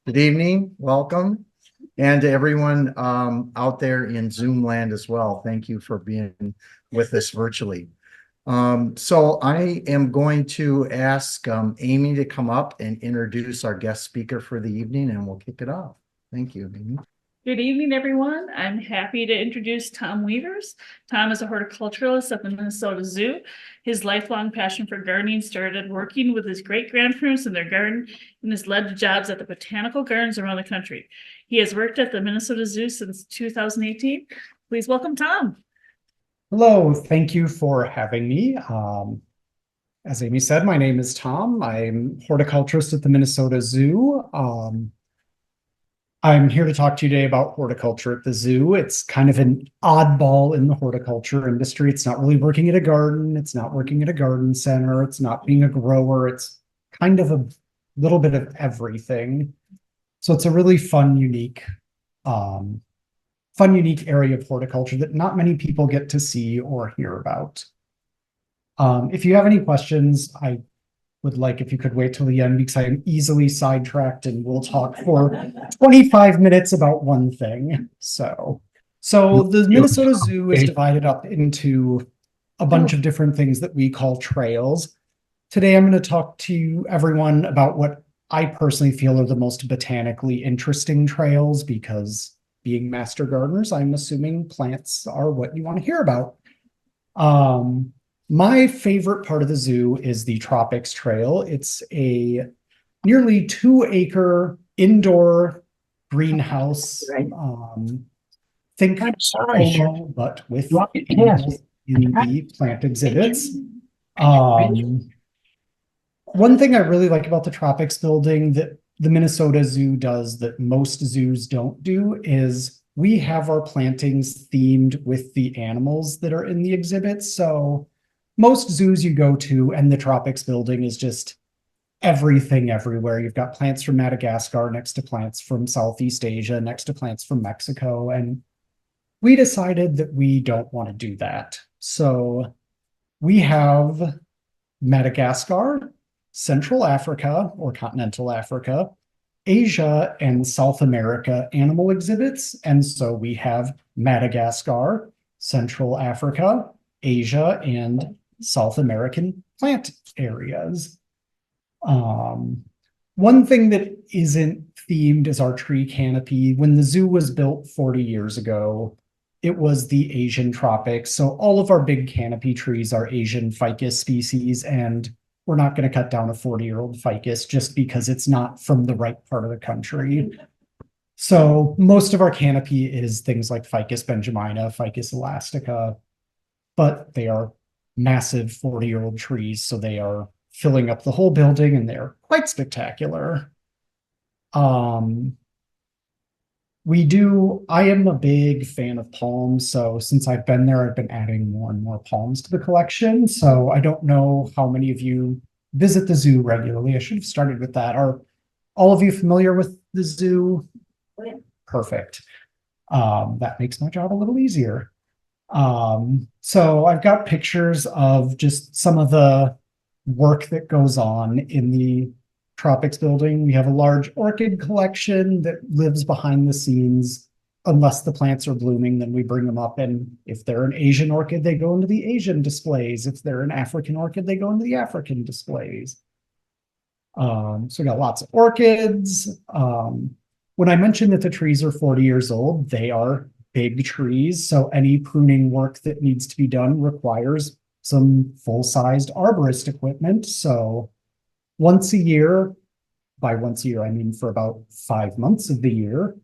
Good evening, welcome. And to everyone out there in Zoom land as well, thank you for being with us virtually. So I am going to ask Amy to come up and introduce our guest speaker for the evening, and we'll kick it off. Thank you, Amy. Good evening, everyone. I'm happy to introduce Tom Weavers. Tom is a horticulturalist at the Minnesota Zoo. His lifelong passion for gardening started working with his great-grandparents in their garden and has led to jobs at the botanical gardens around the country. He has worked at the Minnesota Zoo since 2018. Please welcome Tom. Hello, thank you for having me. As Amy said, my name is Tom. I'm horticulturist at the Minnesota Zoo. I'm here to talk to you today about horticulture at the zoo. It's kind of an oddball in the horticulture industry. It's not really working at a garden. It's not working at a garden center. It's not being a grower. It's kind of a little bit of everything. So it's a really fun, unique area of horticulture that not many people get to see or hear about. If you have any questions, I would like if you could wait till the end because I am easily sidetracked and we'll talk for 25 minutes about one thing. So the Minnesota Zoo is divided up into a bunch of different things that we call trails. Today, I'm going to talk to everyone about what I personally feel are the most botanically interesting trails because being master gardeners, I'm assuming plants are what you want to hear about. My favorite part of the zoo is the Tropics Trail. It's a nearly 2-acre indoor greenhouse. Think Polo, but with animals in the plant exhibits. One thing I really like about the Tropics building that the Minnesota Zoo does that most zoos don't do is we have our plantings themed with the animals that are in the exhibits. So most zoos you go to and the Tropics building is just everything everywhere. You've got plants from Madagascar next to plants from Southeast Asia, next to plants from Mexico. And we decided that we don't want to do that. So we have Madagascar, Central Africa or continental Africa, Asia, and South America animal exhibits. And so we have Madagascar, Central Africa, Asia, and South American plant areas. One thing that isn't themed is our tree canopy. When the zoo was built 40 years ago, it was the Asian tropics. So all of our big canopy trees are Asian ficus species, and we're not going to cut down a 40-year-old ficus just because it's not from the right part of the country. So most of our canopy is things like Ficus benjamina, Ficus elastica, but they are massive 40-year-old trees, so they are filling up the whole building and they're quite spectacular. I am a big fan of palms, so since I've been there, I've been adding more and more palms to the collection. So I don't know how many of you visit the zoo regularly. I should have started with that. Are all of you familiar with the zoo? Perfect. That makes my job a little easier. So I've got pictures of just some of the work that goes on in the Tropics building. We have a large orchid collection that lives behind the scenes. Unless the plants are blooming, then we bring them up. And if they're an Asian orchid, they go into the Asian displays. If they're an African orchid, they go into the African displays. So we got lots of orchids. When I mentioned that the trees are 40 years old, they are big trees. So any pruning work that needs to be done requires some full-sized arborist equipment. So once a year, by once a year, I mean for about 5 months of the year,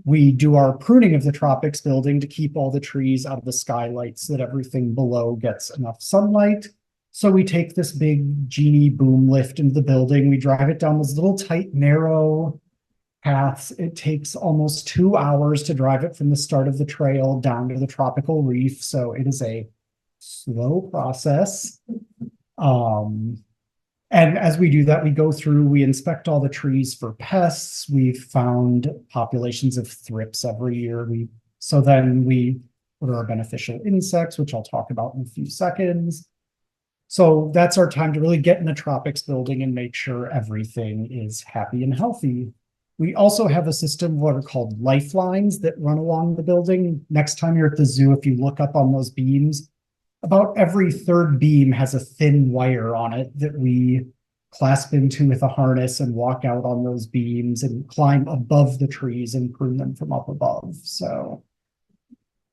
we do our pruning of the Tropics building to keep all the trees out of the skylight so that everything below gets enough sunlight. So we take this big genie boom lift into the building. We drive it down this little tight, narrow paths. It takes almost 2 hours to drive it from the start of the trail down to the tropical reef. So it is a slow process. And as we do that, we go through, we inspect all the trees for pests. We've found populations of thrips every year. What are our beneficial insects, which I'll talk about in a few seconds. So that's our time to really get in the Tropics building and make sure everything is happy and healthy. We also have a system of what are called lifelines that run along the building. Next time you're at the zoo, if you look up on those beams, about every third beam has a thin wire on it that we clasp into with a harness and walk out on those beams and climb above the trees and prune them from up above. So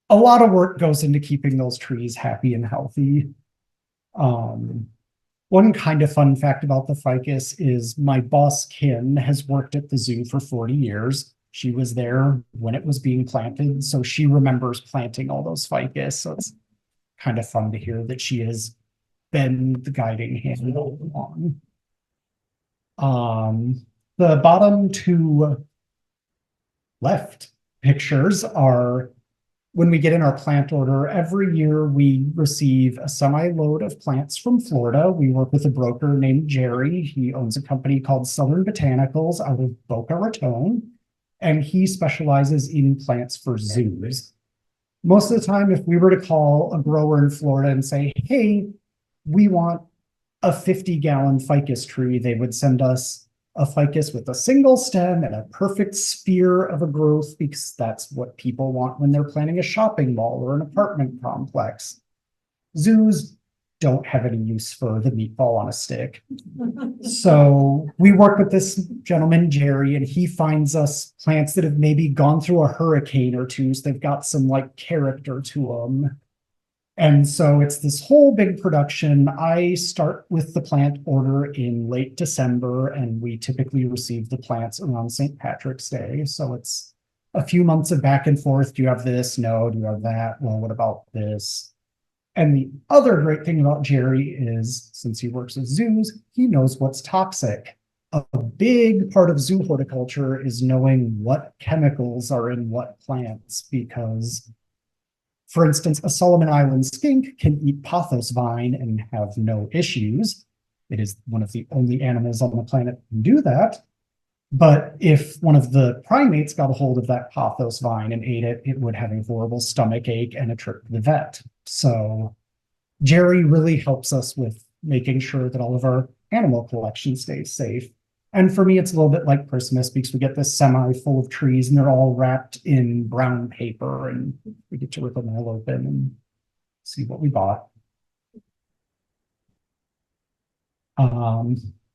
a lot of work goes into keeping those trees happy and healthy. One kind of fun fact about the ficus is my boss, Kim, has worked at the zoo for 40 years. She was there when it was being planted, so she remembers planting all those ficus. So it's kind of fun to hear that she has been the guiding hand all along. The bottom two left pictures are when we get in our plant order. Every year we receive a semi-load of plants from Florida. We work with a broker named Jerry. He owns a company called Southern Botanicals out of Boca Raton, and he specializes in plants for zoos. Most of the time, if we were to call a grower in Florida and say, hey, we want a 50-gallon ficus tree, they would send us a ficus with a single stem and a perfect sphere of a growth, because that's what people want when they're planning a shopping mall or an apartment complex. Zoos don't have any use for the meatball on a stick. So we work with this gentleman, Jerry, and he finds us plants that have maybe gone through a hurricane or two, so they've got some like character to them. And so it's this whole big production. I start with the plant order in late December, and we typically receive the plants around St. Patrick's Day. So it's a few months of back and forth. Do you have this? No. Do you have that? Well, what about this? And the other great thing about Jerry is, since he works with zoos, he knows what's toxic. A big part of zoo horticulture is knowing what chemicals are in what plants, because for instance, a Solomon Island skink can eat pothos vine and have no issues. It is one of the only animals on the planet that can do that. But if one of the primates got a hold of that pothos vine and ate it, it would have a horrible stomach ache and a trip to the vet. So Jerry really helps us with making sure that all of our animal collection stays safe. And for me, it's a little bit like Christmas, because we get this semi full of trees and they're all wrapped in brown paper, and we get to rip them all open and see what we bought.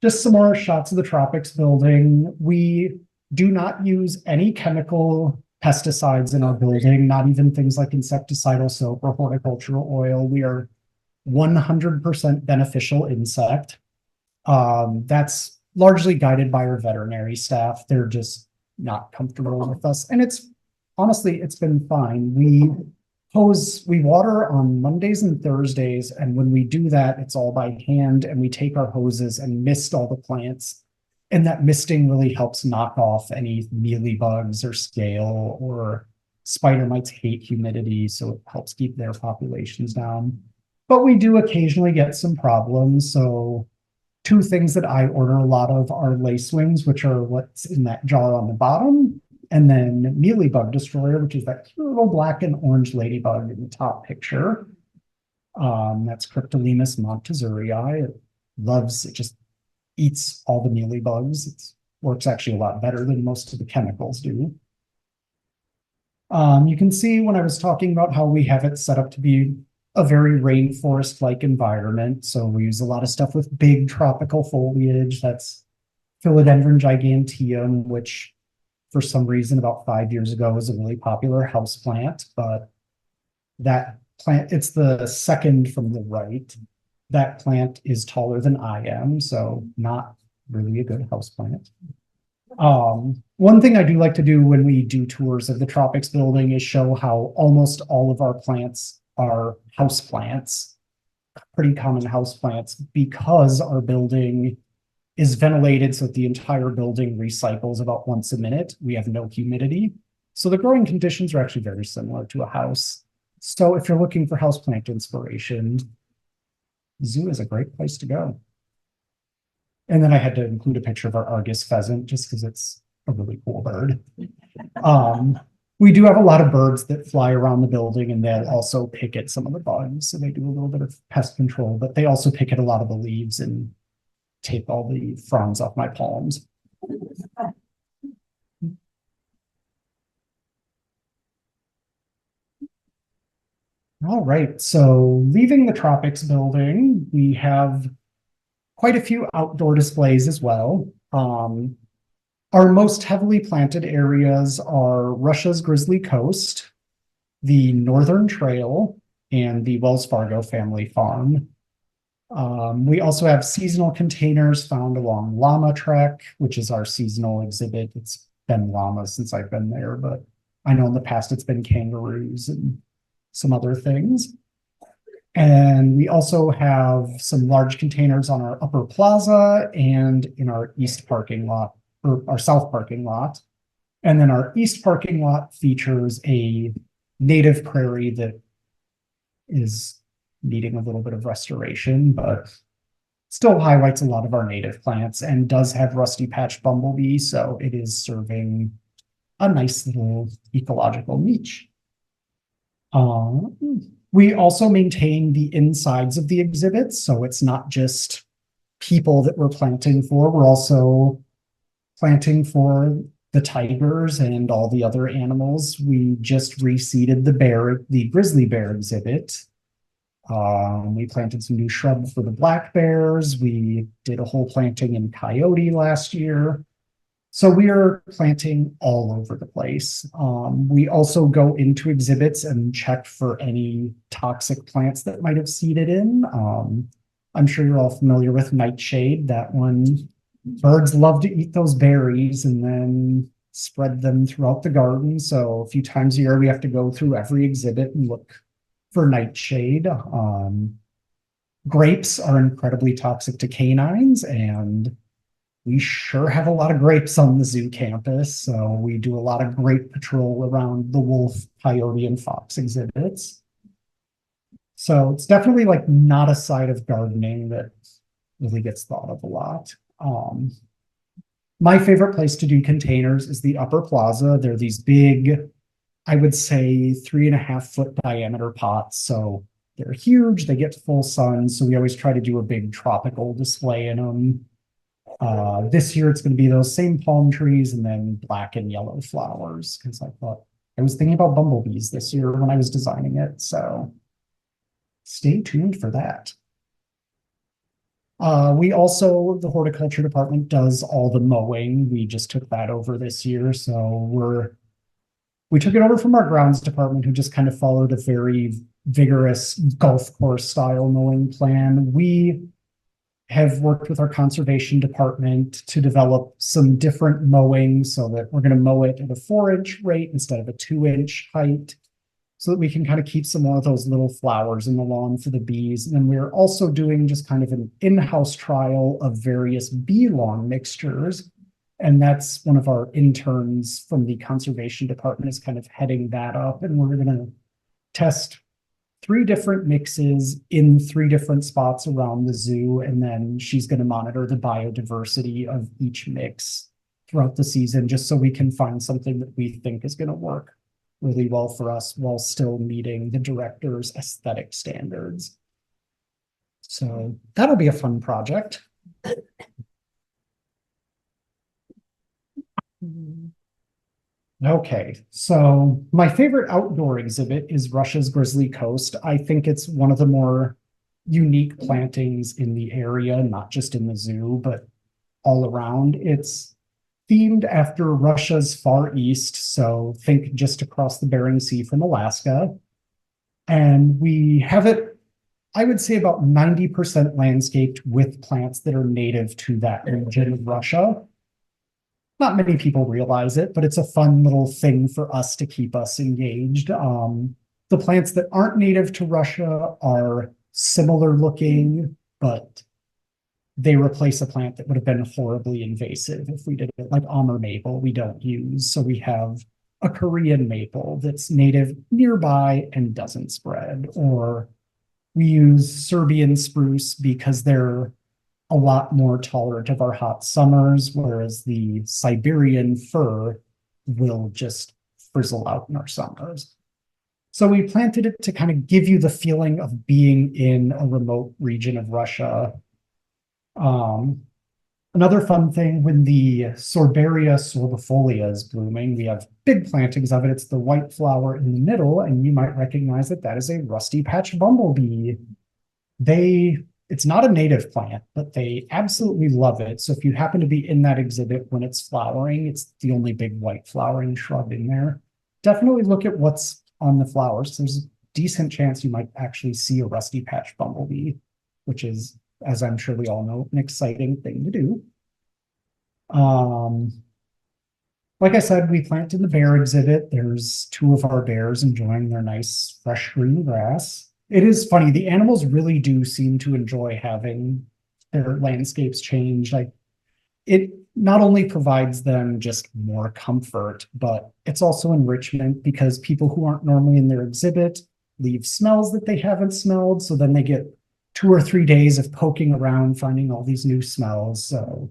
Just some more shots of the Tropics building. We do not use any chemical pesticides in our building, not even things like insecticidal soap or horticultural oil. We are 100% beneficial insect. That's largely guided by our veterinary staff. They're just not comfortable with us. And it's honestly, it's been fine. We water on Mondays and Thursdays. And when we do that, it's all by hand, and we take our hoses and mist all the plants. And that misting really helps knock off any mealybugs or scale, or spider mites hate humidity. So it helps keep their populations down. But we do occasionally get some problems. So two things that I order a lot of are lacewings, which are what's in that jar on the bottom, and then mealybug destroyer, which is that cute little black and orange ladybug in the top picture. That's Cryptolemus montezurii. It just eats all the mealybugs. It works actually a lot better than most of the chemicals do. You can see when I was talking about how we have it set up to be a very rainforest-like environment. So we use a lot of stuff with big tropical foliage. That's Philodendron giganteum, which for some reason about 5 years ago was a really popular house plant. But that plant, it's the second from the right. That plant is taller than I am, so not really a good house plant. One thing I do like to do when we do tours of the Tropics building is show how almost all of our plants are houseplants, pretty common houseplants, because our building is ventilated so that the entire building recycles about once a minute. We have no humidity. So the growing conditions are actually very similar to a house. So if you're looking for houseplant inspiration, zoo is a great place to go. And then I had to include a picture of our Argus pheasant just because it's a really cool bird. We do have a lot of birds that fly around the building, and they'll also pick at some of the bugs. So they do a little bit of pest control, but they also pick at a lot of the leaves and take all the fronds off my palms. All right, so leaving the tropics building, we have quite a few outdoor displays as well. Our most heavily planted areas are Russia's Grizzly Coast, the Northern Trail, and the Wells Fargo family farm. We also have seasonal containers found along Llama Trek, which is our seasonal exhibit. It's been llamas since I've been there, but I know in the past it's been kangaroos and some other things. And we also have some large containers on our upper plaza and in our east parking lot, or our south parking lot. And then our east parking lot features a native prairie that is needing a little bit of restoration, but still highlights a lot of our native plants and does have rusty patch bumblebee, so it is serving a nice little ecological niche. We also maintain the insides of the exhibits, so it's not just people that we're planting for. We're also planting for the tigers and all the other animals. We just reseeded the grizzly bear exhibit. We planted some new shrub for the black bears. We did a whole planting in coyote last year. So we are planting all over the place. We also go into exhibits and check for any toxic plants that might have seeded in. I'm sure you're all familiar with nightshade. That one, birds love to eat those berries and then spread them throughout the garden. So a few times a year, we have to go through every exhibit and look for nightshade. Grapes are incredibly toxic to canines, and we sure have a lot of grapes on the zoo campus. So we do a lot of grape patrol around the wolf, coyote, and fox exhibits. So it's definitely like not a side of gardening that really gets thought of a lot. My favorite place to do containers is the upper plaza. They're these big, I would say 3.5 foot diameter pots. So they're huge, they get full sun. So we always try to do a big tropical display in them. This year it's going to be those same palm trees and then black and yellow flowers, because I was thinking about bumblebees this year when I was designing it. So stay tuned for that. The horticulture department does all the mowing. We just took that over this year. So we took it over from our grounds department, who just kind of followed a very vigorous golf course style mowing plan. We have worked with our conservation department to develop some different mowing so that we're going to mow it at a 4-inch rate instead of a 2-inch height, so that we can kind of keep some more of those little flowers in the lawn for the bees. And then we're also doing just kind of an in-house trial of various bee lawn mixtures. And that's one of our interns from the conservation department is kind of heading that up. And we're going to test 3 different mixes in 3 different spots around the zoo. And then she's going to monitor the biodiversity of each mix throughout the season, just so we can find something that we think is going to work really well for us while still meeting the director's aesthetic standards. So that'll be a fun project. Okay, so my favorite outdoor exhibit is Russia's Grizzly Coast. I think it's one of the more unique plantings in the area, not just in the zoo, but all around. It's themed after Russia's Far East, so think just across the Bering Sea from Alaska. And we have it, I would say, about 90% landscaped with plants that are native to that region of Russia. Not many people realize it, but it's a fun little thing for us to keep us engaged. The plants that aren't native to Russia are similar looking, but they replace a plant that would have been horribly invasive if we did it. Like Amur maple, we don't use. So we have a Korean maple that's native nearby and doesn't spread. Or we use Serbian spruce because they're a lot more tolerant of our hot summers, whereas the Siberian fir will just frizzle out in our summers. So we planted it to kind of give you the feeling of being in a remote region of Russia. Another fun thing, when the Sorbaria sorbifolia is blooming, we have big plantings of it. It's the white flower in the middle, and you might recognize that that is a rusty patch bumblebee. It's not a native plant, but they absolutely love it. So if you happen to be in that exhibit when it's flowering, it's the only big white flowering shrub in there. Definitely look at what's on the flowers. There's a decent chance you might actually see a rusty patch bumblebee, which is, as I'm sure we all know, an exciting thing to do. Like I said, we planted the bear exhibit. There's two of our bears enjoying their nice fresh green grass. It is funny, the animals really do seem to enjoy having their landscapes change. Like, it not only provides them just more comfort, but it's also enrichment because people who aren't normally in their exhibit leave smells that they haven't smelled. So then they get 2 or 3 days of poking around, finding all these new smells. So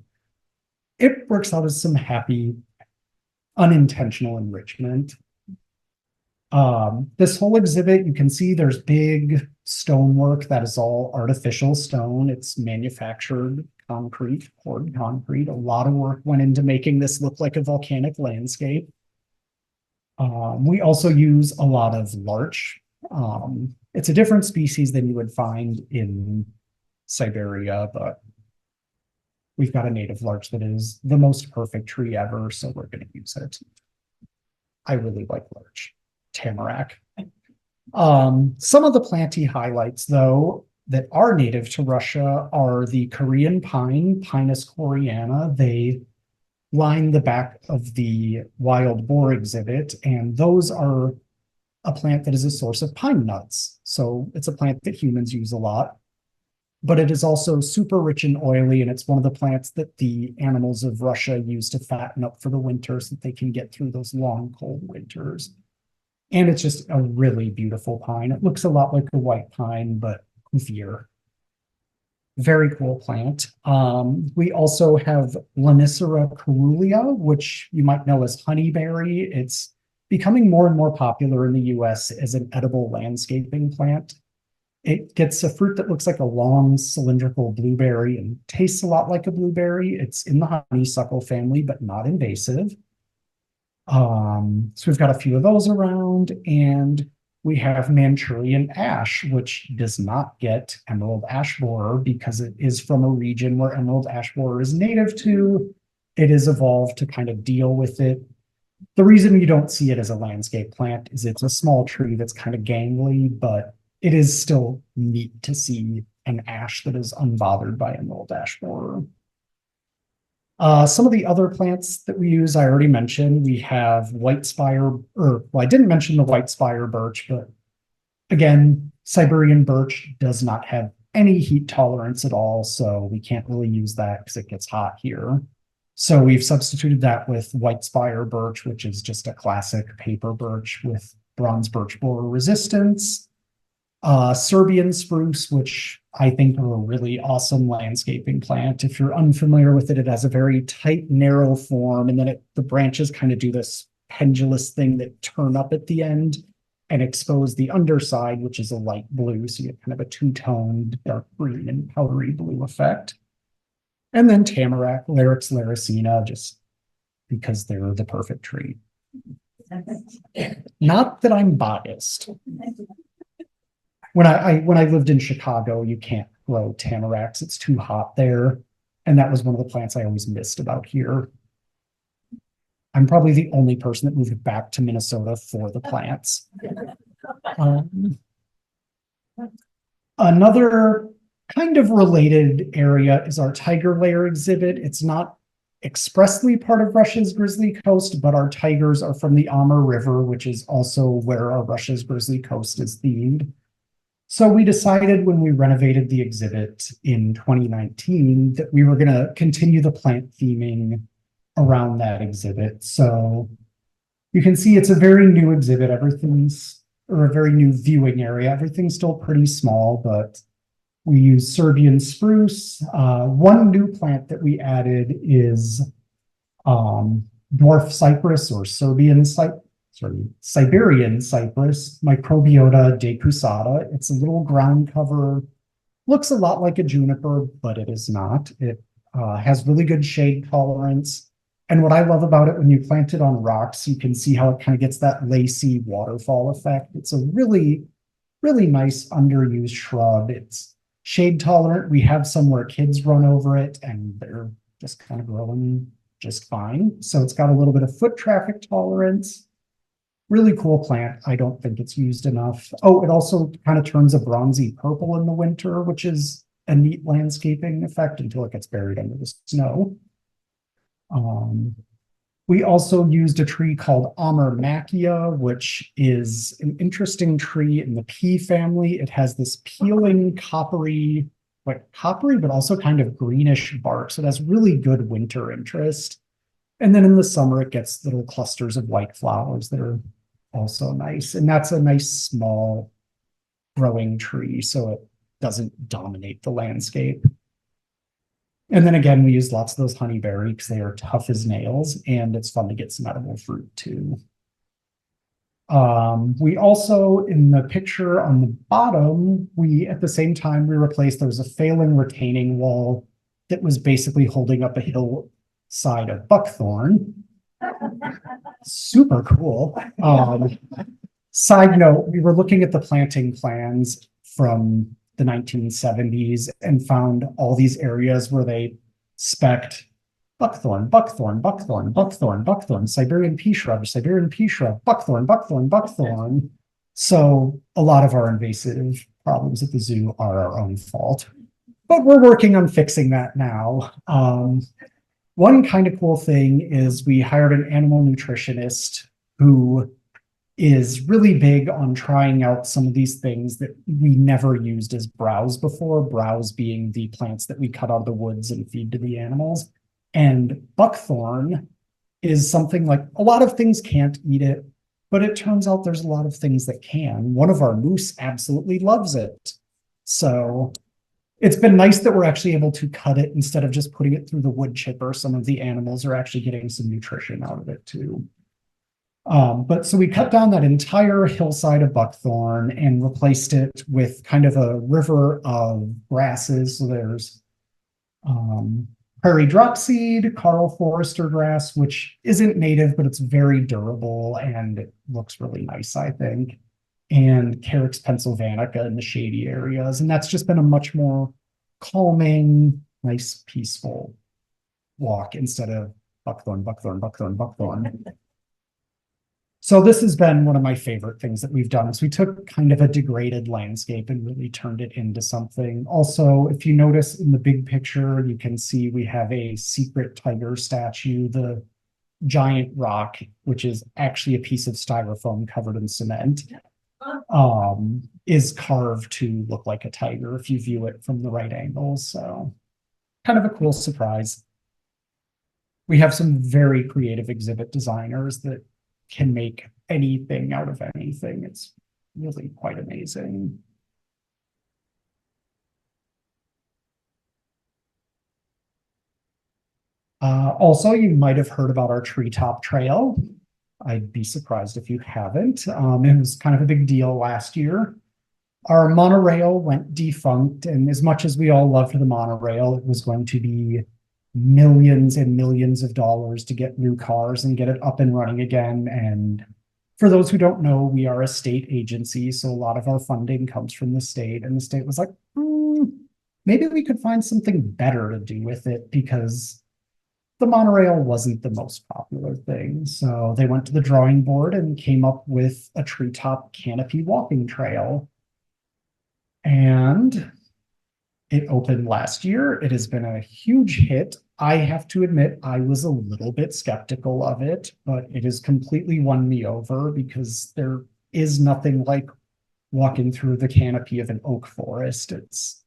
it works out as some happy, unintentional enrichment. This whole exhibit, you can see there's big stonework that is all artificial stone. It's manufactured concrete, poured concrete. A lot of work went into making this look like a volcanic landscape. We also use a lot of larch. It's a different species than you would find in Siberia, but we've got a native larch that is the most perfect tree ever, so we're going to use it. I really like larch. Tamarack. Some of the planty highlights, though, that are native to Russia are the Korean pine, Pinus koreana. They line the back of the wild boar exhibit, and those are a plant that is a source of pine nuts. So it's a plant that humans use a lot, but it is also super rich and oily, and it's one of the plants that the animals of Russia use to fatten up for the winter so that they can get through those long, cold winters. And it's just a really beautiful pine. It looks a lot like a white pine, but goofier. Very cool plant. We also have Lonicera caerulea, which you might know as honeyberry. It's becoming more and more popular in the US as an edible landscaping plant. It gets a fruit that looks like a long cylindrical blueberry and tastes a lot like a blueberry. It's in the honeysuckle family, but not invasive. So we've got a few of those around, and we have Manchurian ash, which does not get emerald ash borer because it is from a region where emerald ash borer is native to. It has evolved to kind of deal with it. The reason you don't see it as a landscape plant is it's a small tree that's kind of gangly, but it is still neat to see an ash that is unbothered by emerald ash borer. Some of the other plants that we use, I already mentioned. We have white spire, I didn't mention the white spire birch, but again, Siberian birch does not have any heat tolerance at all, so we can't really use that because it gets hot here. So we've substituted that with white spire birch, which is just a classic paper birch with bronze birch borer resistance. Serbian spruce, which I think are a really awesome landscaping plant. If you're unfamiliar with it, it has a very tight, narrow form, and then the branches kind of do this pendulous thing that turn up at the end and expose the underside, which is a light blue. So you get kind of a two-toned dark green and powdery blue effect. And then tamarack, Larix laricina, just because they're the perfect tree. Not that I'm biased. When I lived in Chicago, you can't grow tamaracks. It's too hot there. And that was one of the plants I always missed about here. I'm probably the only person that moved back to Minnesota for the plants. Another kind of related area is our tiger layer exhibit. It's not expressly part of Russia's Grizzly Coast, but our tigers are from the Amur River, which is also where our Russia's Grizzly Coast is themed. So we decided when we renovated the exhibit in 2019 that we were going to continue the plant theming around that exhibit. So you can see it's a very new exhibit. Or a very new viewing area. Everything's still pretty small, but we use Serbian spruce. One new plant that we added is dwarf cypress or Siberian cypress, Microbiota decusata. It's a little ground cover, looks a lot like a juniper, but it is not. It has really good shade tolerance. And what I love about it, when you plant it on rocks, you can see how it kind of gets that lacy waterfall effect. It's a really, really nice underused shrub. It's shade tolerant. We have some where kids run over it and they're just kind of growing just fine. So it's got a little bit of foot traffic tolerance. Really cool plant. I don't think it's used enough. Oh, it also kind of turns a bronzy purple in the winter, which is a neat landscaping effect until it gets buried under the snow. We also used a tree called Amermachia, which is an interesting tree in the pea family. It has this peeling coppery, but also kind of greenish bark. So it has really good winter interest. And then in the summer, it gets little clusters of white flowers that are also nice. And that's a nice small growing tree, so it doesn't dominate the landscape. And then again, we use lots of those honeyberry because they are tough as nails, and it's fun to get some edible fruit too. We also, in the picture on the bottom, at the same time we replaced, there was a failing retaining wall that was basically holding up a hillside of buckthorn. Super cool. Side note, we were looking at the planting plans from the 1970s and found all these areas where they spec'd buckthorn, buckthorn, buckthorn, buckthorn, buckthorn, Siberian pea shrub, buckthorn, buckthorn, buckthorn. So a lot of our invasive problems at the zoo are our own fault, but we're working on fixing that now. One kind of cool thing is we hired an animal nutritionist who is really big on trying out some of these things that we never used as browse before, browse being the plants that we cut out of the woods and feed to the animals. And buckthorn is something like a lot of things can't eat it, but it turns out there's a lot of things that can. One of our moose absolutely loves it. So it's been nice that we're actually able to cut it instead of just putting it through the wood chipper. Some of the animals are actually getting some nutrition out of it too. But so we cut down that entire hillside of buckthorn and replaced it with kind of a river of grasses. So there's prairie dropseed, Karl Forester grass, which isn't native, but it's very durable and it looks really nice, I think. And Carex pennsylvanica in the shady areas. And that's just been a much more calming, nice, peaceful walk instead of buckthorn, buckthorn, buckthorn, buckthorn. So this has been one of my favorite things that we've done is we took kind of a degraded landscape and really turned it into something. Also, if you notice in the big picture, you can see we have a secret tiger statue, the giant rock, which is actually a piece of styrofoam covered in cement, is carved to look like a tiger if you view it from the right angle. So kind of a cool surprise. We have some very creative exhibit designers that can make anything out of anything. It's really quite amazing. Also, you might have heard about our treetop trail. I'd be surprised if you haven't. It was kind of a big deal last year. Our monorail went defunct, and as much as we all loved the monorail, it was going to be millions and millions of dollars to get new cars and get it up and running again. And for those who don't know, we are a state agency, so a lot of our funding comes from the state, and the state was like, maybe we could find something better to do with it because the monorail wasn't the most popular thing. So they went to the drawing board and came up with a treetop canopy walking trail. And it opened last year. It has been a huge hit. I have to admit, I was a little bit skeptical of it, but it has completely won me over because there is nothing like walking through the canopy of an oak forest. It's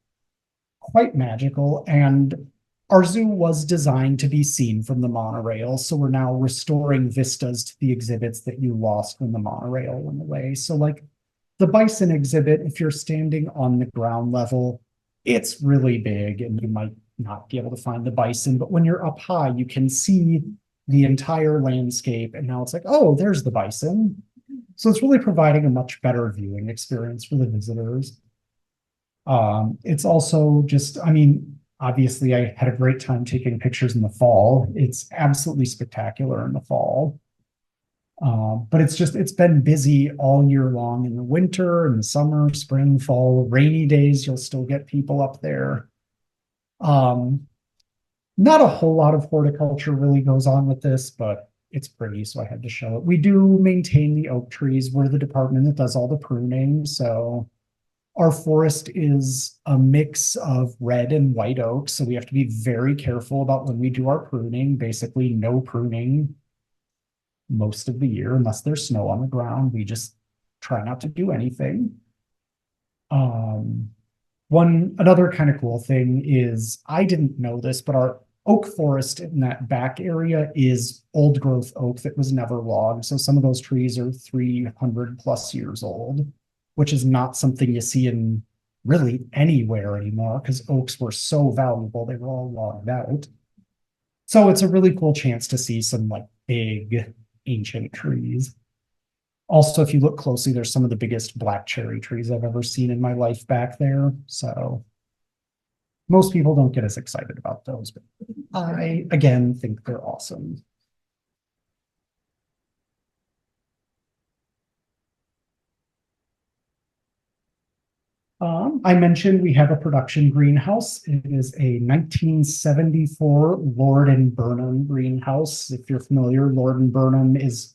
quite magical. And our zoo was designed to be seen from the monorail. So we're now restoring vistas to the exhibits that you lost when the monorail went away. So like the bison exhibit, if you're standing on the ground level, it's really big and you might not be able to find the bison, but when you're up high, you can see the entire landscape. And now it's like, oh, there's the bison. So it's really providing a much better viewing experience for the visitors. It's also just, I mean, Obviously, I had a great time taking pictures in the fall. It's absolutely spectacular in the fall. But it's been busy all year long in the winter and the summer, spring, fall, rainy days. You'll still get people up there. Not a whole lot of horticulture really goes on with this, but it's pretty, so I had to show it. We do maintain the oak trees. We're the department that does all the pruning. So our forest is a mix of red and white oak. So we have to be very careful about when we do our pruning. Basically, no pruning most of the year unless there's snow on the ground. We just try not to do anything. Another kind of cool thing is, I didn't know this, but our oak forest in that back area is old growth oak that was never logged. So some of those trees are 300 plus years old, which is not something you see in really anywhere anymore because oaks were so valuable. They were all logged out. So it's a really cool chance to see some like big ancient trees. Also, if you look closely, there's some of the biggest black cherry trees I've ever seen in my life back there. So most people don't get as excited about those, but I, again, think they're awesome. I mentioned we have a production greenhouse. It is a 1974 Lord and Burnham greenhouse. If you're familiar, Lord and Burnham is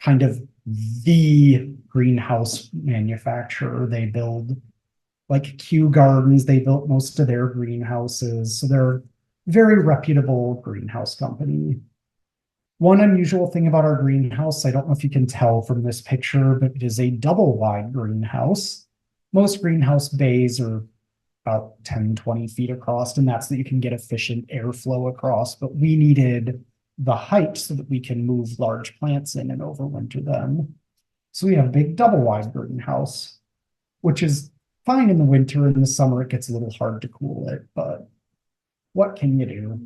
kind of the greenhouse manufacturer. They build like Kew Gardens. They built most of their greenhouses. So they're a very reputable greenhouse company. One unusual thing about our greenhouse, I don't know if you can tell from this picture, but it is a double wide greenhouse. Most greenhouse bays are about 10, 20 feet across, and that's that you can get efficient airflow across. But we needed the height so that we can move large plants in and overwinter them. So we have a big double wide greenhouse, which is fine in the winter. In the summer, it gets a little hard to cool it, but what can you do?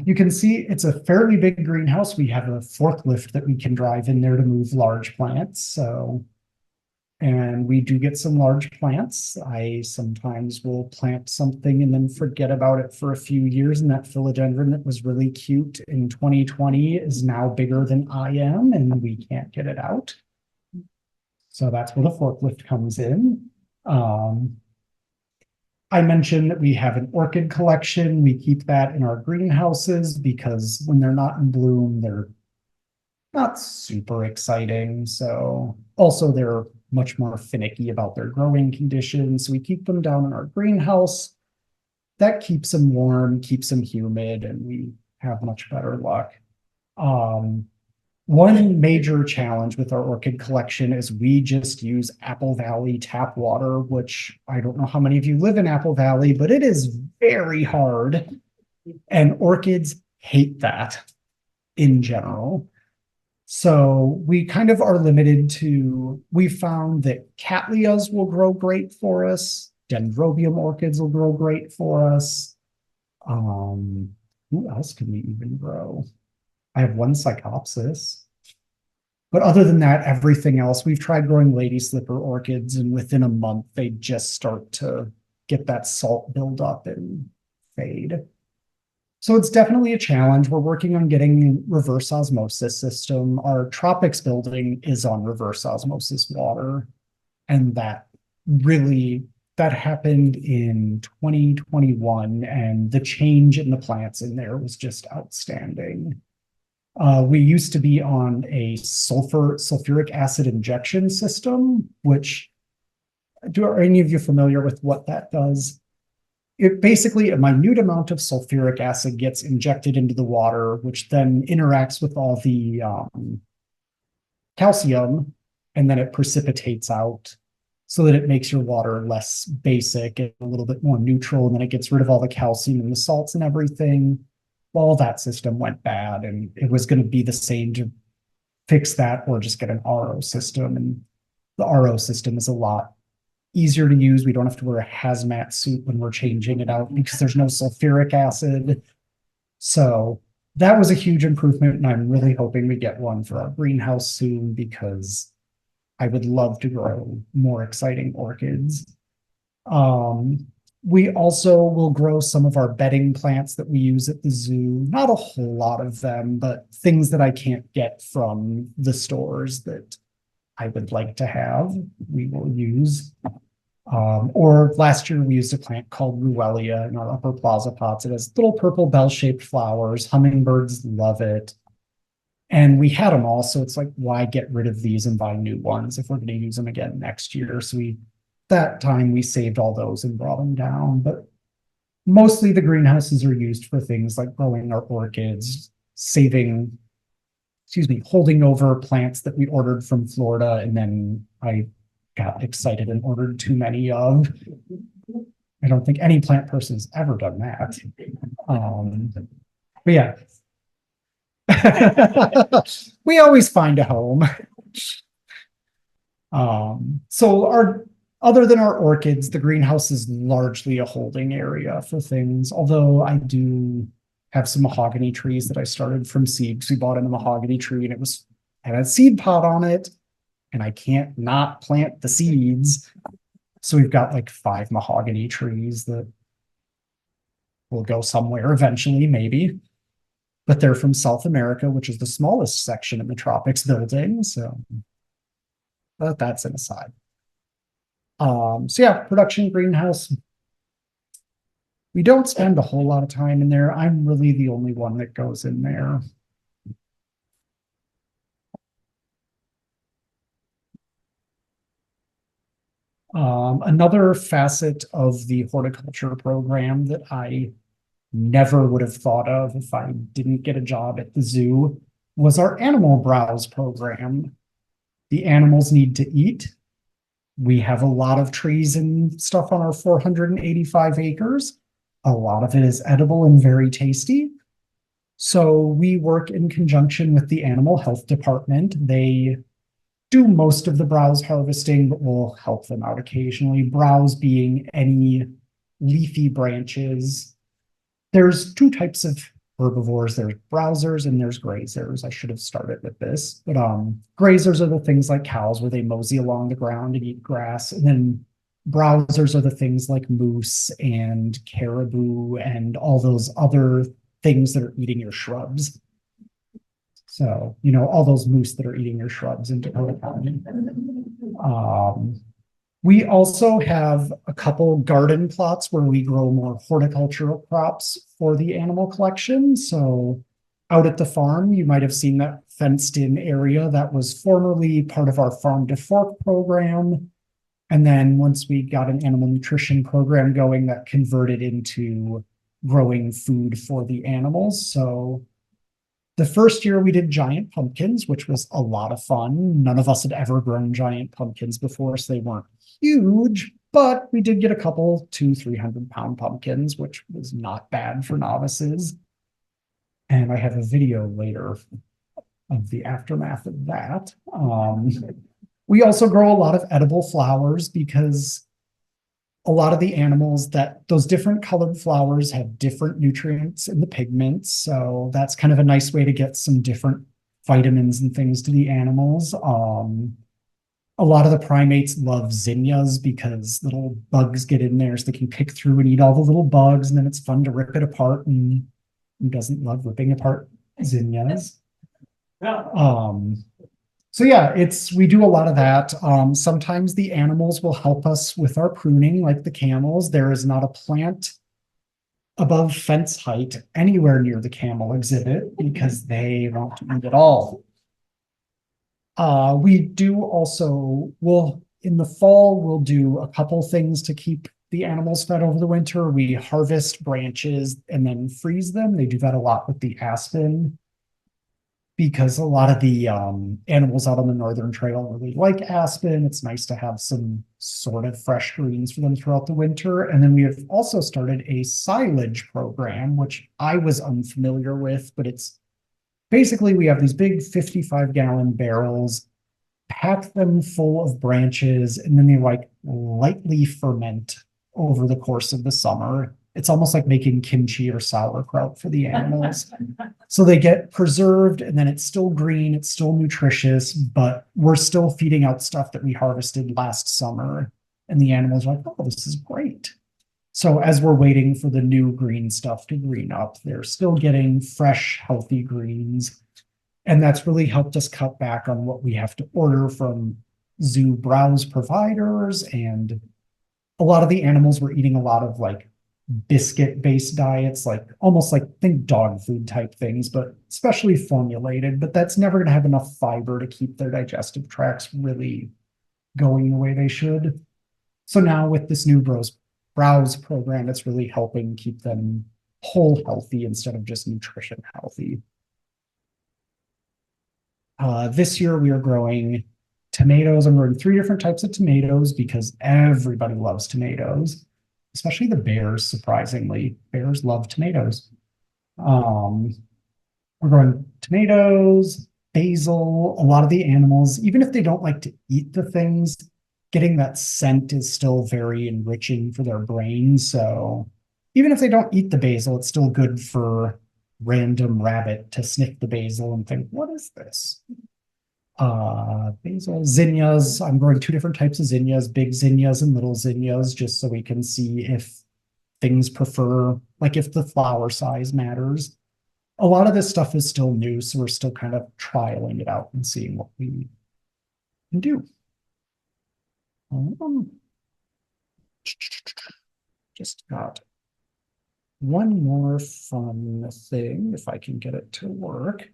You can see it's a fairly big greenhouse. We have a forklift that we can drive in there to move large plants. And we do get some large plants. I sometimes will plant something and then forget about it for a few years. And that philodendron that was really cute in 2020 is now bigger than I am, and we can't get it out. So that's where the forklift comes in. I mentioned that we have an orchid collection. We keep that in our greenhouses because when they're not in bloom, they're not super exciting. So also they're much more finicky about their growing conditions. So we keep them down in our greenhouse. That keeps them warm, keeps them humid, and we have much better luck. One major challenge with our orchid collection is we just use Apple Valley tap water, which I don't know how many of you live in Apple Valley, but it is very hard. And orchids hate that in general. So we kind of are limited to, we found that cattleyas will grow great for us. Dendrobium orchids will grow great for us. Who else can we even grow? I have one Psychopsis. But other than that, everything else, we've tried growing lady slipper orchids, and within a month, they just start to get that salt buildup and fade. So it's definitely a challenge. We're working on getting reverse osmosis system. Our tropics building is on reverse osmosis water. And that happened in 2021. And the change in the plants in there was just outstanding. We used to be on a sulfuric acid injection system, which, are any of you familiar with what that does? It basically, a minute amount of sulfuric acid gets injected into the water, which then interacts with all the calcium, and then it precipitates out so that it makes your water less basic and a little bit more neutral, and then it gets rid of all the calcium and the salts and everything. Well, that system went bad, and it was going to be the same to fix that or just get an RO system. And the RO system is a lot easier to use. We don't have to wear a hazmat suit when we're changing it out because there's no sulfuric acid. So that was a huge improvement, and I'm really hoping we get one for our greenhouse soon because I would love to grow more exciting orchids. We also will grow some of our bedding plants that we use at the zoo. Not a whole lot of them, but things that I can't get from the stores that I would like to have, we will use. Or last year we used a plant called Ruellia in our upper plaza pots. It has little purple bell-shaped flowers. Hummingbirds love it. And we had them all, so it's like, why get rid of these and buy new ones if we're going to use them again next year? So that time we saved all those and brought them down. But mostly the greenhouses are used for things like growing our orchids, holding over plants that we ordered from Florida, and then I got excited and ordered too many of. I don't think any plant person has ever done that. But yeah. We always find a home. So other than our orchids, the greenhouse is largely a holding area for things, although I do have some mahogany trees that I started from seed, because we bought in a mahogany tree and it had a seed pot on it, and I can't not plant the seeds. So we've got like 5 mahogany trees that will go somewhere eventually, maybe. But they're from South America, which is the smallest section in the tropics building. So but that's an aside. So yeah, production greenhouse. We don't spend a whole lot of time in there. I'm really the only one that goes in there. Another facet of the horticulture program that I never would have thought of if I didn't get a job at the zoo was our animal browse program. The animals need to eat. We have a lot of trees and stuff on our 485 acres. A lot of it is edible and very tasty. So we work in conjunction with the animal health department. They do most of the browse harvesting, but we'll help them out occasionally. Browse being any leafy branches. There's 2 types of herbivores. There's browsers and there's grazers. I should have started with this, but grazers are the things like cows where they mosey along the ground and eat grass, and then browsers are the things like moose and caribou and all those other things that are eating your shrubs. So, all those moose that are eating your shrubs in Dakota County. We also have a couple garden plots where we grow more horticultural crops for the animal collection. So out at the farm, you might have seen that fenced in area that was formerly part of our farm to fork program. And then once we got an animal nutrition program going, that converted into growing food for the animals. So the first year we did giant pumpkins, which was a lot of fun. None of us had ever grown giant pumpkins before, so they weren't huge, but we did get a couple 200-300 pound pumpkins, which was not bad for novices. And I have a video later of the aftermath of that. We also grow a lot of edible flowers because a lot of the animals, those different colored flowers have different nutrients in the pigments. So that's kind of a nice way to get some different vitamins and things to the animals. A lot of the primates love zinnias because little bugs get in there, so they can pick through and eat all the little bugs, and then it's fun to rip it apart. And who doesn't love ripping apart zinnias? So yeah, we do a lot of that. Sometimes the animals will help us with our pruning, like the camels. There is not a plant above fence height anywhere near the camel exhibit because they won't eat it all. We do also, in the fall, we'll do a couple things to keep the animals fed over the winter. We harvest branches and then freeze them. They do that a lot with the aspen, because a lot of the animals out on the Northern Trail really like aspen. It's nice to have some sort of fresh greens for them throughout the winter. And then we have also started a silage program, which I was unfamiliar with, but it's basically we have these big 55-gallon barrels, pack them full of branches, and then they lightly ferment over the course of the summer. It's almost like making kimchi or sauerkraut for the animals. So they get preserved, and then it's still green, it's still nutritious, but we're still feeding out stuff that we harvested last summer. And the animals are like, oh, this is great. So as we're waiting for the new green stuff to green up, they're still getting fresh, healthy greens. And that's really helped us cut back on what we have to order from zoo browse providers. And a lot of the animals were eating a lot of like biscuit-based diets, like almost like think dog food type things, but especially formulated. But that's never going to have enough fiber to keep their digestive tracts really going the way they should. So now with this new browse program, it's really helping keep them whole healthy instead of just nutrition healthy. This year we are growing tomatoes. I'm growing 3 different types of tomatoes because everybody loves tomatoes, especially the bears, surprisingly. Bears love tomatoes. We're growing tomatoes, basil, a lot of the animals, even if they don't like to eat the things, getting that scent is still very enriching for their brain. So even if they don't eat the basil, it's still good for random rabbit to sniff the basil and think, what is this? Basil, zinnias. I'm growing 2 different types of zinnias, big zinnias and little zinnias, just so we can see if things prefer, like if the flower size matters. A lot of this stuff is still new, so we're still kind of trialing it out and seeing what we can do. Just got one more fun thing, if I can get it to work.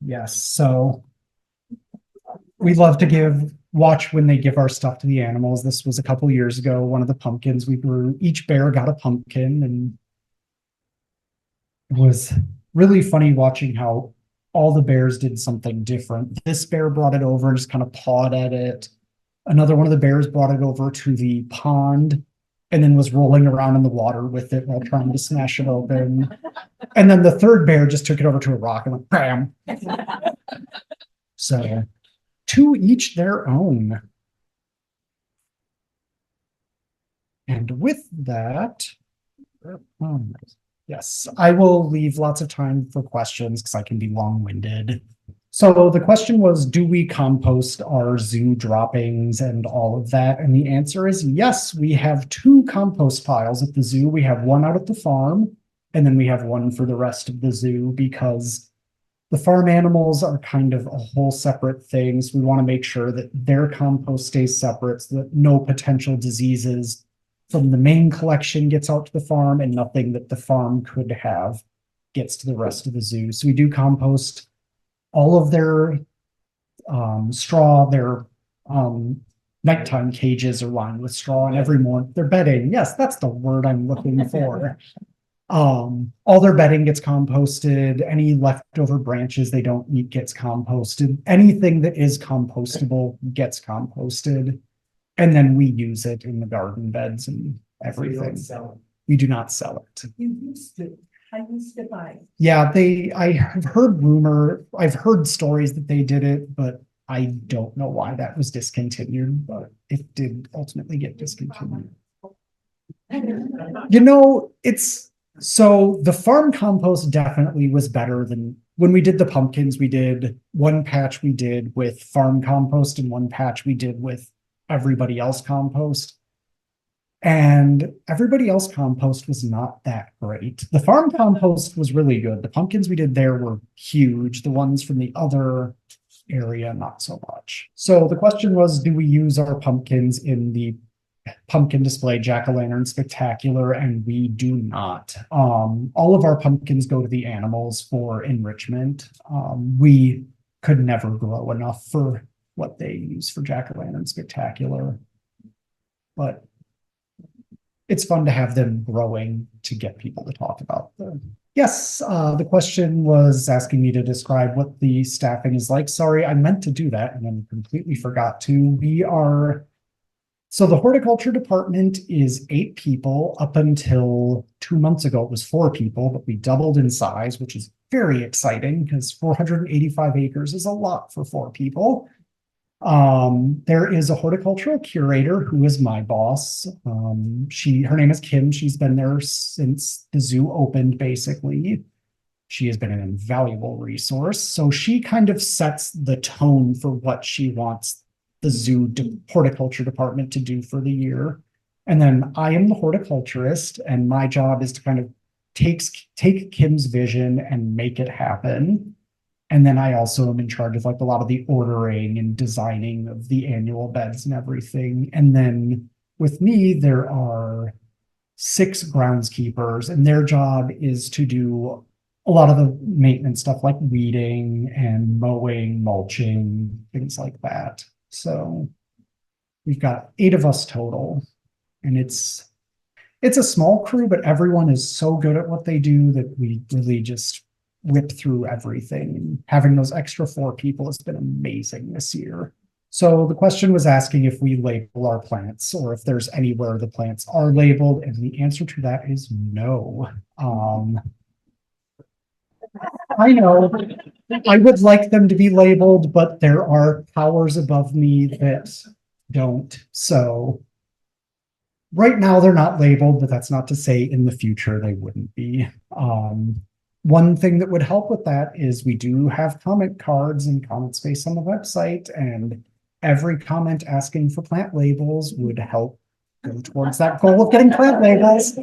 Yes, so we love to watch when they give our stuff to the animals. This was a couple years ago, one of the pumpkins we grew. Each bear got a pumpkin, and it was really funny watching how all the bears did something different. This bear brought it over and just kind of pawed at it. Another one of the bears brought it over to the pond and then was rolling around in the water with it while trying to smash it open. And then the third bear just took it over to a rock and went bam. So to each their own. And with that, yes, I will leave lots of time for questions because I can be long-winded. So the question was, do we compost our zoo droppings and all of that? And the answer is yes, we have 2 compost piles at the zoo. We have one out at the farm, and then we have one for the rest of the zoo because the farm animals are kind of a whole separate thing. So we want to make sure that their compost stays separate so that no potential diseases from the main collection gets out to the farm and nothing that the farm could have gets to the rest of the zoo. So we do compost all of their straw, their nighttime cages are lined with straw, and every morning their bedding. Yes, that's the word I'm looking for. All their bedding gets composted. Any leftover branches they don't eat gets composted. Anything that is compostable gets composted. And then we use it in the garden beds and everything. We do not sell it. You used to. I used to buy. Yeah, I've heard stories that they did it, but I don't know why that was discontinued, but it did ultimately get discontinued. You know, so the farm compost definitely was better than when we did the pumpkins. We did one patch we did with farm compost and one patch we did with everybody else compost. And everybody else compost was not that great. The farm compost was really good. The pumpkins we did there were huge. The ones from the other area, not so much. So the question was, do we use our pumpkins in the pumpkin display jack-o'-lantern spectacular? And we do not. All of our pumpkins go to the animals for enrichment. We could never grow enough for what they use for jack-o'-lantern spectacular. But it's fun to have them growing to get people to talk about them. Yes, the question was asking me to describe what the staffing is like. Sorry, I meant to do that and then completely forgot to. So the horticulture department is 8 people. Up until 2 months ago, it was 4 people, but we doubled in size, which is very exciting because 485 acres is a lot for 4 people. There is a horticultural curator who is my boss. Her name is Kim. She's been there since the zoo opened, basically. She has been an invaluable resource. So she kind of sets the tone for what she wants the zoo horticulture department to do for the year. And then I am the horticulturist, and my job is to kind of take Kim's vision and make it happen. And then I also am in charge of like a lot of the ordering and designing of the annual beds and everything. And then with me, there are 6 groundskeepers, and their job is to do a lot of the maintenance stuff like weeding and mowing, mulching, things like that. So we've got 8 of us total, and it's a small crew, but everyone is so good at what they do that we really just whip through everything. And having those extra 4 people has been amazing this year. So the question was asking if we label our plants or if there's anywhere the plants are labeled, and the answer to that is no. I know I would like them to be labeled, but there are powers above me that don't. So right now they're not labeled, but that's not to say in the future they wouldn't be. One thing that would help with that is we do have comment cards and comment space on the website, and every comment asking for plant labels would help go towards that goal of getting plant labels.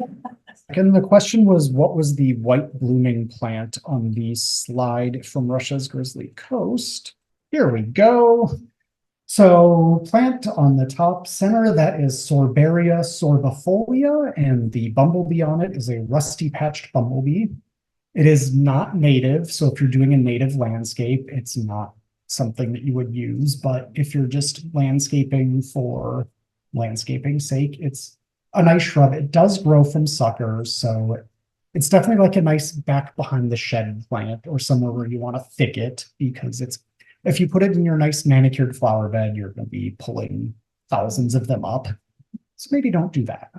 And the question was, what was the white blooming plant on the slide from Russia's Grizzly Coast? Here we go. So plant on the top center, that is Sorbaria sorbifolia, and the bumblebee on it is a rusty patched bumblebee. It is not native, so if you're doing a native landscape, it's not something that you would use, but if you're just landscaping for landscaping's sake, it's a nice shrub. It does grow from suckers, so it's definitely like a nice back behind the shed plant or somewhere where you want to thicket, because it's, if you put it in your nice manicured flower bed, you're going to be pulling thousands of them up. So maybe don't do that.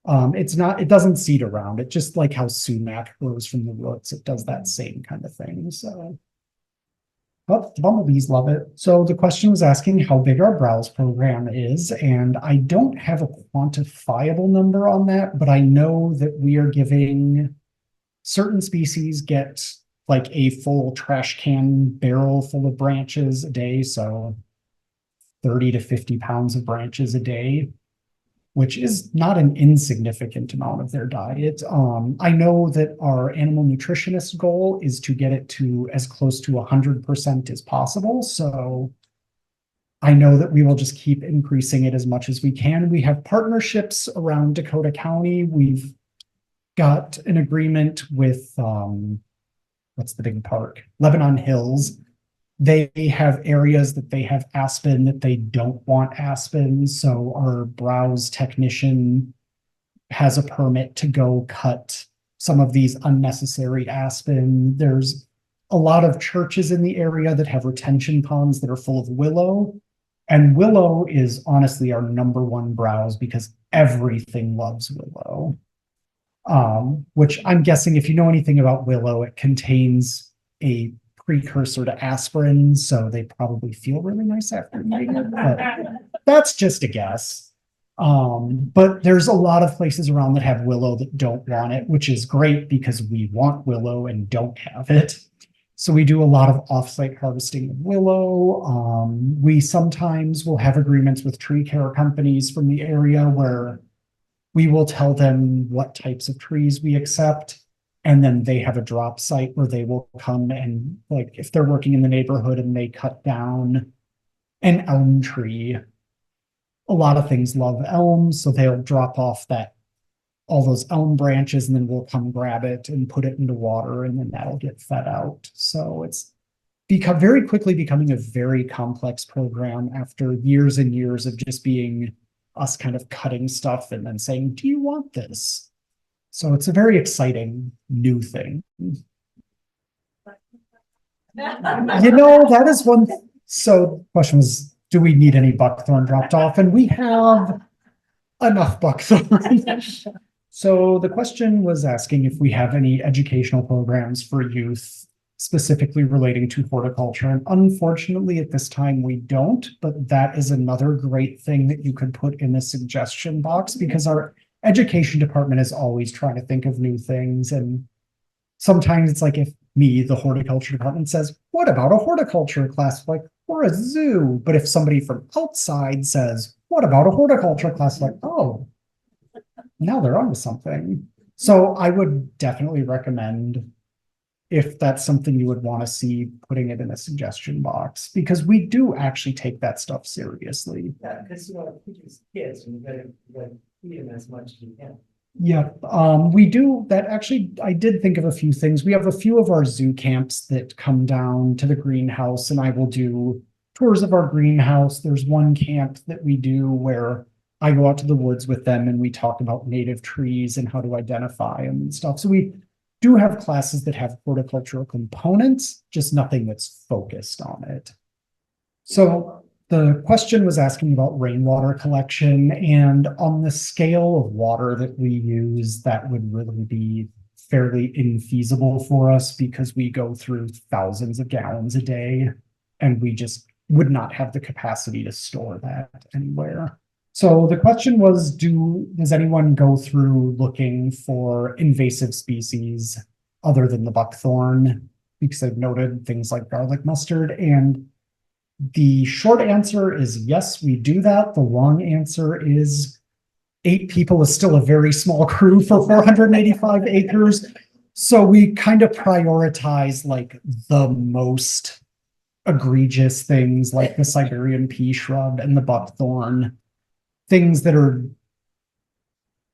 It doesn't seed around. It just like how sumac grows from the roots. It does that same kind of thing. So, but the bumblebees love it. So the question was asking how big our browse program is, and I don't have a quantifiable number on that, but I know that we are giving certain species get like a full trash can barrel full of branches a day. So 30 to 50 pounds of branches a day, which is not an insignificant amount of their diet. I know that our animal nutritionist goal is to get it to as close to 100% as possible. So I know that we will just keep increasing it as much as we can. We have partnerships around Dakota County. We've got an agreement with, what's the big park? Lebanon Hills. They have areas that they have aspen that they don't want aspen. So our browse technician has a permit to go cut some of these unnecessary aspen. There's a lot of churches in the area that have retention ponds that are full of willow. And willow is honestly our #1 browse because everything loves willow. Which I'm guessing if you know anything about willow, it contains a precursor to aspirin, so they probably feel really nice after eating it, but that's just a guess. But there's a lot of places around that have willow that don't want it, which is great because we want willow and don't have it. So we do a lot of offsite harvesting of willow. We sometimes will have agreements with tree care companies from the area where we will tell them what types of trees we accept. And then they have a drop site where they will come and, like, if they're working in the neighborhood and they cut down an elm tree, a lot of things love elms, so they'll drop off all those elm branches, and then we'll come grab it and put it into water, and then that'll get fed out. So it's very quickly becoming a very complex program after years and years of just being us kind of cutting stuff and then saying, do you want this? So it's a very exciting new thing. That is one. So the question was, do we need any buckthorn dropped off? And we have enough buckthorn. So the question was asking if we have any educational programs for youth specifically relating to horticulture. And unfortunately, at this time, we don't, but that is another great thing that you could put in the suggestion box, because our education department is always trying to think of new things. And sometimes it's like if me, the horticulture department, says, what about a horticulture class? Like, or a zoo? But if somebody from outside says, what about a horticulture class? Like, oh, now they're onto something. So I would definitely recommend, if that's something you would want to see, putting it in a suggestion box, because we do actually take that stuff seriously. Yeah, because teaching kids, and you gotta feed them as much as you can. Yeah, we do that. Actually, I did think of a few things. We have a few of our zoo camps that come down to the greenhouse, and I will do tours of our greenhouse. There's one camp that we do where I go out to the woods with them and we talk about native trees and how to identify them and stuff. So we do have classes that have horticultural components, just nothing that's focused on it. So the question was asking about rainwater collection, and on the scale of water that we use, that would really be fairly infeasible for us because we go through thousands of gallons a day and we just would not have the capacity to store that anywhere. So the question was, does anyone go through looking for invasive species other than the buckthorn? Because I've noted things like garlic mustard, and the short answer is yes, we do that. The long answer is 8 people is still a very small crew for 485 acres. So we kind of prioritize like the most egregious things like the Siberian pea shrub and the buckthorn, things that are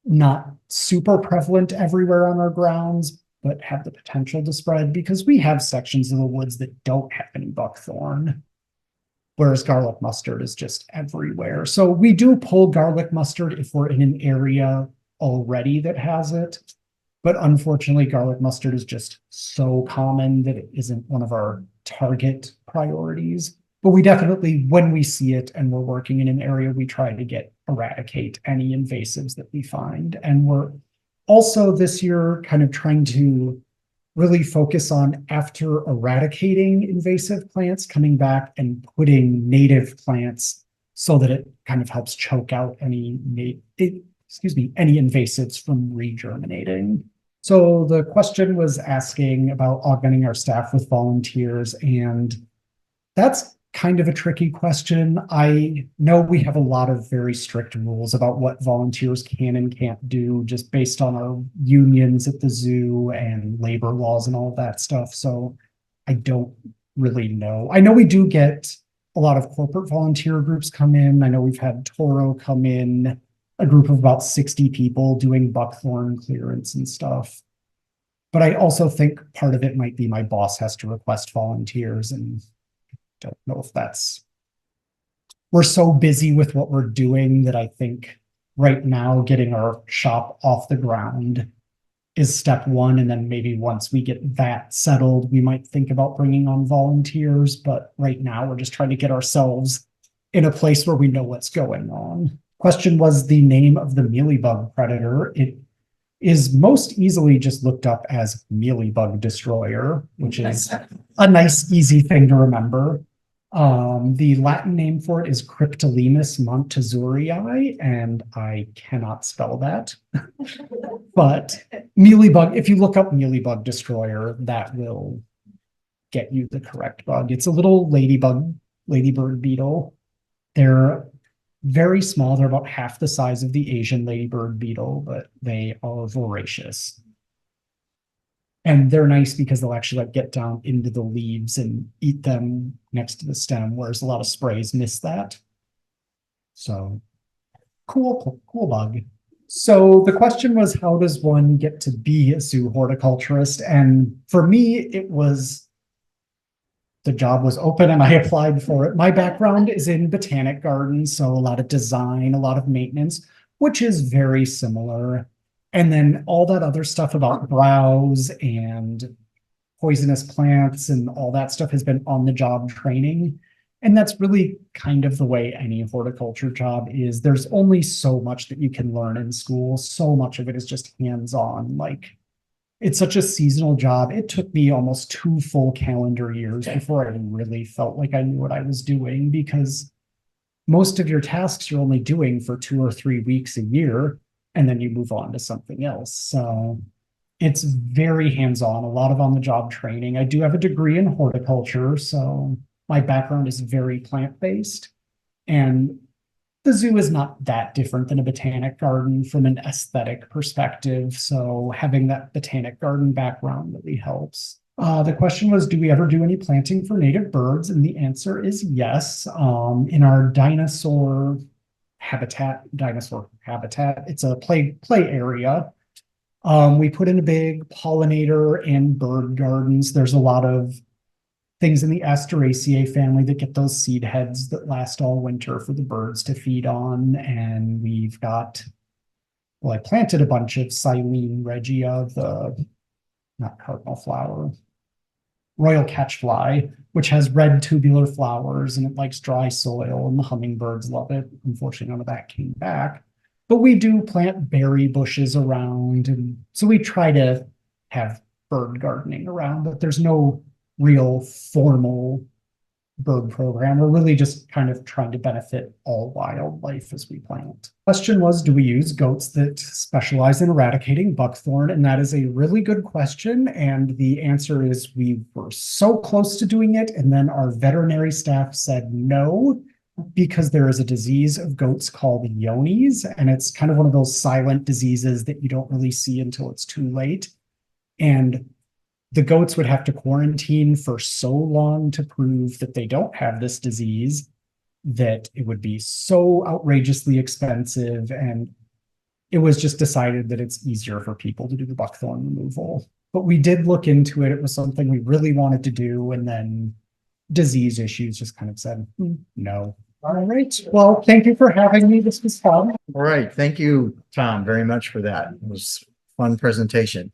not super prevalent everywhere on our grounds, but have the potential to spread, because we have sections of the woods that don't have any buckthorn, whereas garlic mustard is just everywhere. So we do pull garlic mustard if we're in an area already that has it. But unfortunately, garlic mustard is just so common that it isn't one of our target priorities. But we definitely, when we see it and we're working in an area, we try to eradicate any invasives that we find. And we're also this year kind of trying to really focus on, after eradicating invasive plants, coming back and putting native plants so that it kind of helps choke out any invasives from regerminating. So the question was asking about augmenting our staff with volunteers, and that's kind of a tricky question. I know we have a lot of very strict rules about what volunteers can and can't do, just based on our unions at the zoo and labor laws and all of that stuff. So I don't really know. I know we do get a lot of corporate volunteer groups come in. I know we've had Toro come in, a group of about 60 people doing buckthorn clearance and stuff. But I also think part of it might be my boss has to request volunteers, and don't know if we're so busy with what we're doing that I think right now getting our shop off the ground is step one. And then maybe once we get that settled, we might think about bringing on volunteers. But right now we're just trying to get ourselves in a place where we know what's going on. Question was the name of the mealybug predator. It is most easily just looked up as mealybug destroyer, which is a nice, easy thing to remember. The Latin name for it is Cryptolemus montezurii, and I cannot spell that. But mealybug, if you look up mealybug destroyer, that will get you the correct bug. It's a little ladybird beetle. They're very small. They're about half the size of the Asian ladybird beetle, but they are voracious. And they're nice because they'll actually get down into the leaves and eat them next to the stem, whereas a lot of sprays miss that. So cool bug. So the question was, how does one get to be a zoo horticulturist? And for me, it was, the job was open and I applied for it. My background is in botanic gardens, so a lot of design, a lot of maintenance, which is very similar. And then all that other stuff about browse and poisonous plants and all that stuff has been on the job training. And that's really kind of the way any horticulture job is. There's only so much that you can learn in school. So much of it is just hands-on. Like, it's such a seasonal job. It took me almost 2 full calendar years before I really felt like I knew what I was doing, because most of your tasks you're only doing for 2 or 3 weeks a year, and then you move on to something else. So it's very hands-on, a lot of on-the-job training. I do have a degree in horticulture, so my background is very plant-based. And the zoo is not that different than a botanic garden from an aesthetic perspective. So having that botanic garden background really helps. The question was, do we ever do any planting for native birds? And the answer is yes. In our dinosaur habitat, it's a play area. We put in a big pollinator and bird gardens. There's a lot of things in the Asteraceae family that get those seed heads that last all winter for the birds to feed on. And we've got, well, I planted a bunch of Silene regia, not cardinal flower, royal catchfly, which has red tubular flowers and it likes dry soil and the hummingbirds love it. Unfortunately, none of that came back. But we do plant berry bushes around. And so we try to have bird gardening around, but there's no real formal bird program. We're really just kind of trying to benefit all wildlife as we plant. Question was, do we use goats that specialize in eradicating buckthorn? And that is a really good question. And the answer is we were so close to doing it. And then our veterinary staff said no, because there is a disease of goats called Yonis. And it's kind of one of those silent diseases that you don't really see until it's too late. And the goats would have to quarantine for so long to prove that they don't have this disease that it would be so outrageously expensive. And it was just decided that it's easier for people to do the buckthorn removal. But we did look into it. It was something we really wanted to do. And then disease issues just kind of said, no. All right. Well, thank you for having me. This was fun. All right. Thank you, Tom, very much for that. It was a fun presentation.